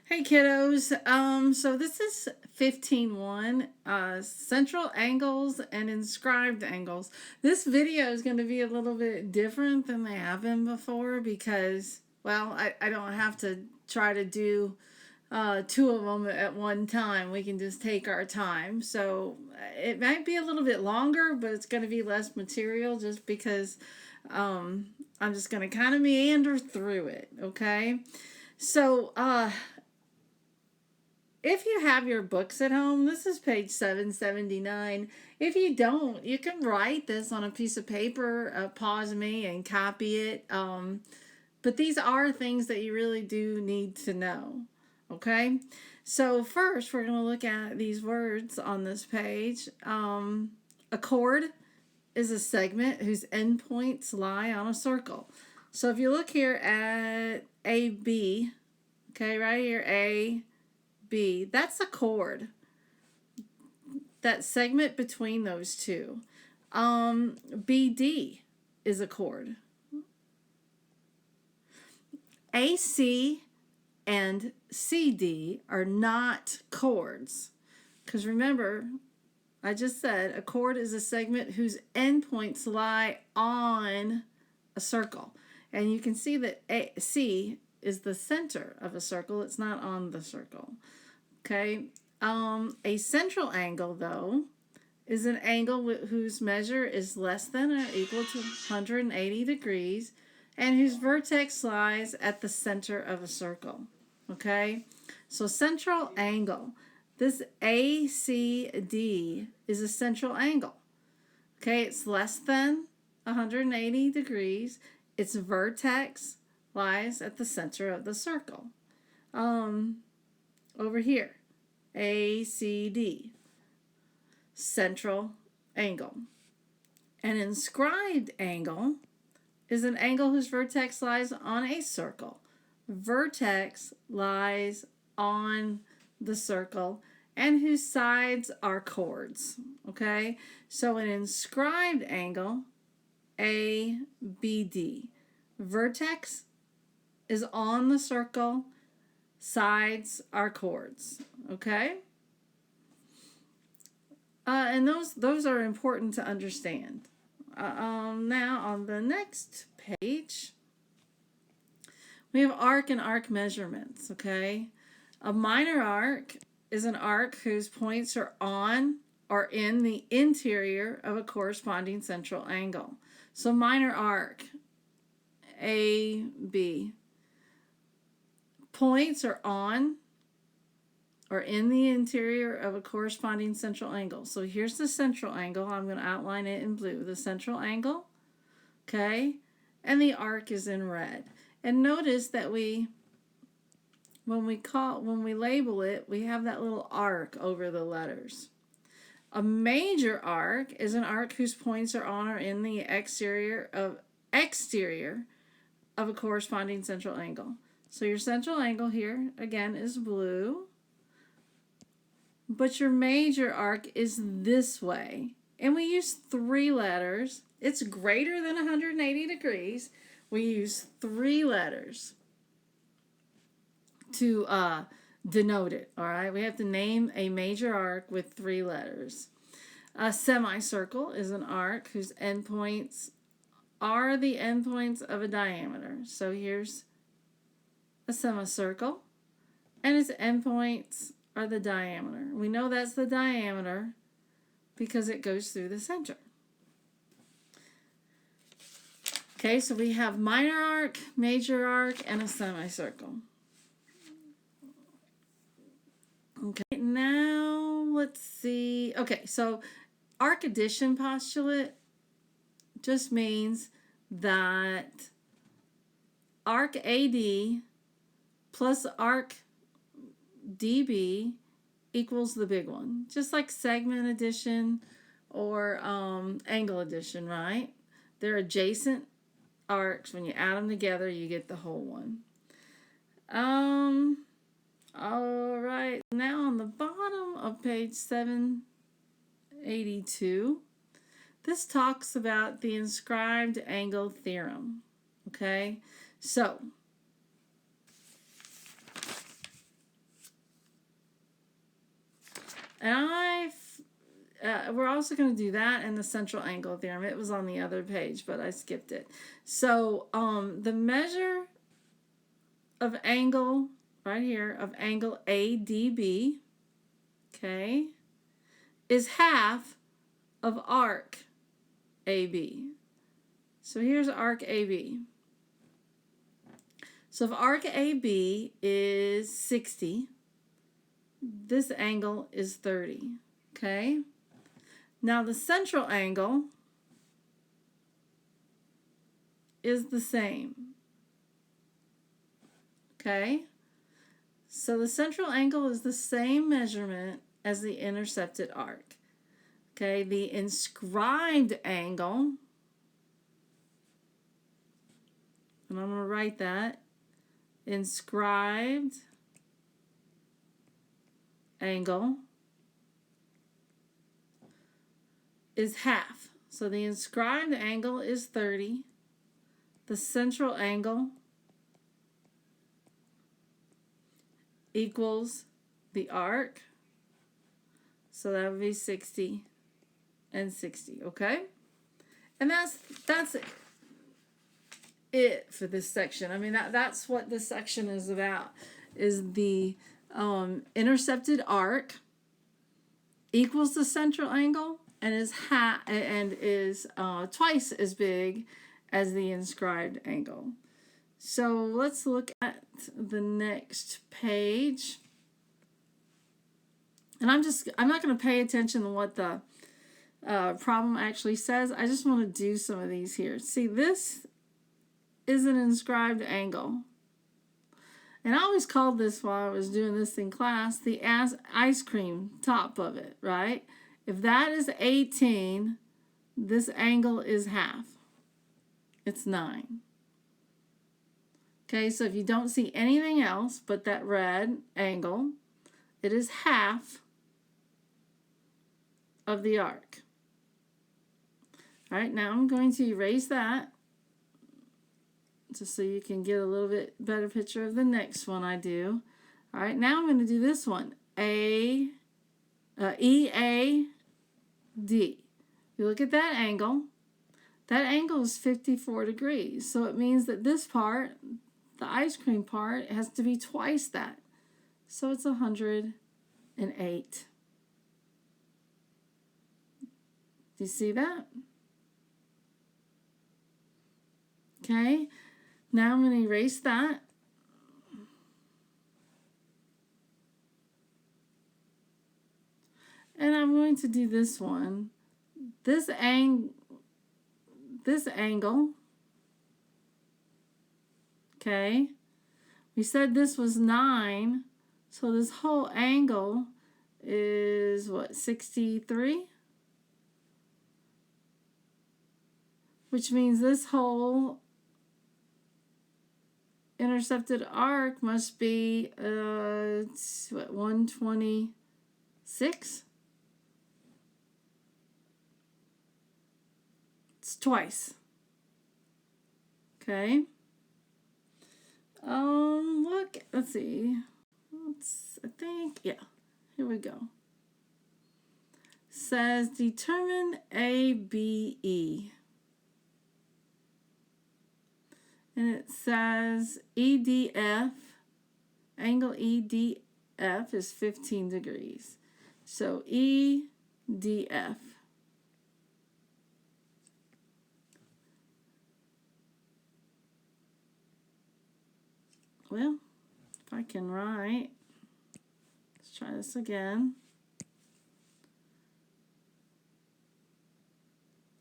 Hey kiddos, so this is 15.1, central angles and inscribed angles. This video is going to be a little bit different than they have been before because, well, I don't have to try to do two of them at one time. We can just take our time. So it might be a little bit longer, but it's going to be less material just because I'm just going to kind of meander through it, okay? So, if you have your books at home, this is page 779. If you don't, you can write this on a piece of paper, pause me, and copy it. But these are things that you really do need to know. Okay? So, first, we're going to look at these words on this page. A chord is a segment whose endpoints lie on a circle. So, if you look here at AB, okay, right here, A, B, that's a chord. That segment between those two. BD is a chord. AC and CD are not chords. Because remember, I just said a chord is a segment whose endpoints lie on a circle. And you can see that C is the center of a circle. It's not on the circle. Okay. A central angle, though, is an angle whose measure is less than or equal to 180 degrees and whose vertex lies at the center of a circle. Okay. So central angle. This ACD is a central angle. Okay. It's less than 180 degrees. Its vertex lies at the center of the circle. Over here, ACD, central angle. An inscribed angle is an angle whose vertex lies on a circle. Vertex lies on the circle and whose sides are chords. Okay, so an inscribed angle, ABD, vertex is on the circle, sides are chords. Okay, and those are important to understand. Now on the next page, we have arc and arc measurements. Okay, a minor arc is an arc whose points are on or in the interior of a corresponding central angle. So minor arc, AB, points are on or in the interior of a corresponding central angle. So here's the central angle. I'm going to outline it in blue. The central angle, okay, and the arc is in red. And notice that when we label it, we have that little arc over the letters. A major arc is an arc whose points are on or in the exterior of a corresponding central angle. So your central angle here, again, is blue. But your major arc is this way. And we use 3 letters. It's greater than 180 degrees. We use 3 letters to denote it. All right. We have to name a major arc with 3 letters. A semicircle is an arc whose endpoints are the endpoints of a diameter. So here's a semicircle, and its endpoints are the diameter. We know that's the diameter because it goes through the center. Okay, so we have minor arc, major arc, and a semicircle. Okay, now let's see. Okay, so arc addition postulate just means that arc AD plus arc DB equals the big one. Just like segment addition or angle addition, right? They're adjacent arcs. When you add them together, you get the whole one. All right. Now on the bottom of page 782, this talks about the inscribed angle theorem. Okay? So, And we're also going to do that and the central angle theorem. It was on the other page, but I skipped it. So the measure of angle, right here, of angle ADB, okay, is half of arc AB. So here's arc AB. So if arc AB is 60, this angle is 30, okay? Now the central angle is the same, okay? So the central angle is the same measurement as the intercepted arc, okay? The inscribed angle, and I'm going to write that, inscribed angle is half. So the inscribed angle is 30. The central angle equals the arc. So that would be 60 and 60, okay? And that's it for this section. I mean, that's what this section is about, is the intercepted arc equals the central angle and is twice as big as the inscribed angle. So let's look at the next page. And I'm not going to pay attention to what the problem actually says. I just want to do some of these here. See, this is an inscribed angle. And I always called this, while I was doing this in class, the ice cream top of it, right? If that is 18, this angle is half. It's 9. Okay, so if you don't see anything else but that red angle, it is half of the arc. All right, now I'm going to erase that just so you can get a little bit better picture of the next one I do. All right, now I'm going to do this one, EAD. You look at that angle is 54 degrees. So it means that this part, the ice cream part, has to be twice that. So it's 108. Do you see that? Okay, now I'm going to erase that. And I'm going to do this one. This angle, okay, we said this was 9, so this whole angle is what, 63? Which means this whole intercepted arc must be, what, 126? It's twice. Okay. Look, let's see. I think, yeah, here we go. Says determine ABE. And it says EDF, angle EDF is 15 degrees. So EDF. Well, if I can write, let's try this again.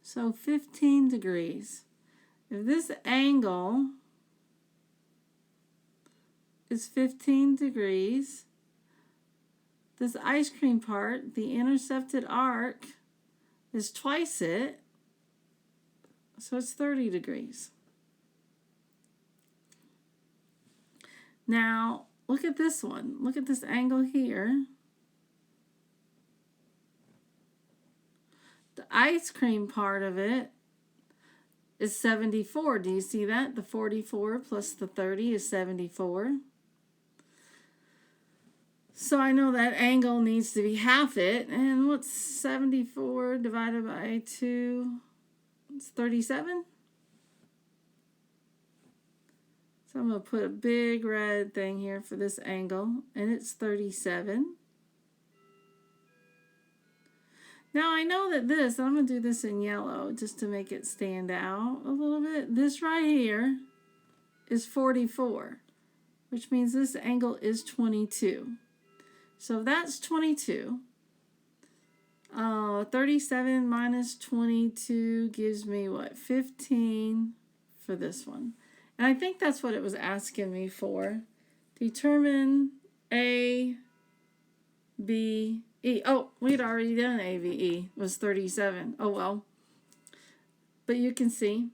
So 15 degrees. If this angle is 15 degrees, this ice cream part, the intercepted arc, is twice it, so it's 30 degrees. Now, look at this one. Look at this angle here. The ice cream part of it is 74. Do you see that? The 44 plus the 30 is 74. So I know that angle needs to be half it. And what's 74 divided by 2? It's 37. So I'm going to put a big red thing here for this angle, and it's 37. Now I know that this, I'm going to do this in yellow just to make it stand out a little bit. This right here is 44, which means this angle is 22. So that's 22. 37 minus 22 gives me what? 15 for this one. And I think that's what it was asking me for. Determine A, B, E. Oh, we'd already done A, B, E. It was 37. Oh, well. But you can see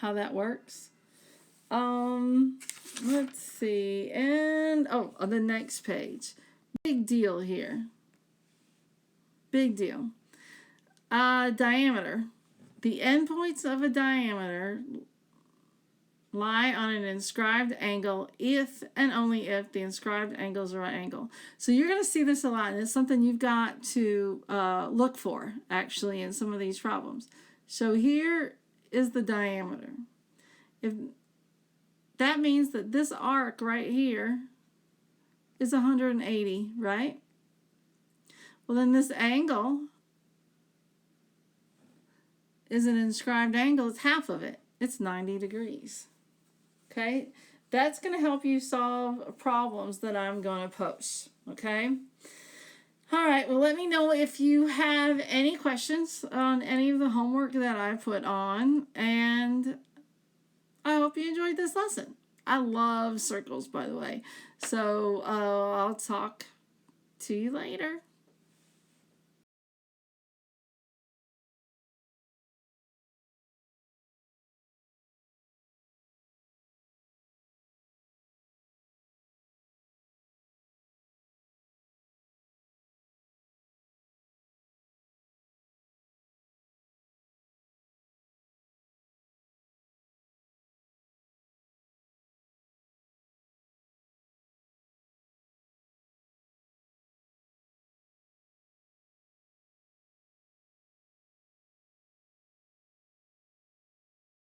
how that works. Let's see. And, oh, on the next page. Big deal here. Big deal. Diameter. The endpoints of a diameter lie on an inscribed angle if and only if the inscribed angle is a right angle. So you're going to see this a lot, and it's something you've got to look for, actually, in some of these problems. So here is the diameter. If that means that this arc right here is 180, right? Well, then this angle is an inscribed angle. It's half of it. It's 90 degrees. Okay? That's going to help you solve problems that I'm going to post. Okay? All right. Well, let me know if you have any questions on any of the homework that I put on. And I hope you enjoyed this lesson. I love circles, by the way. So I'll talk to you later.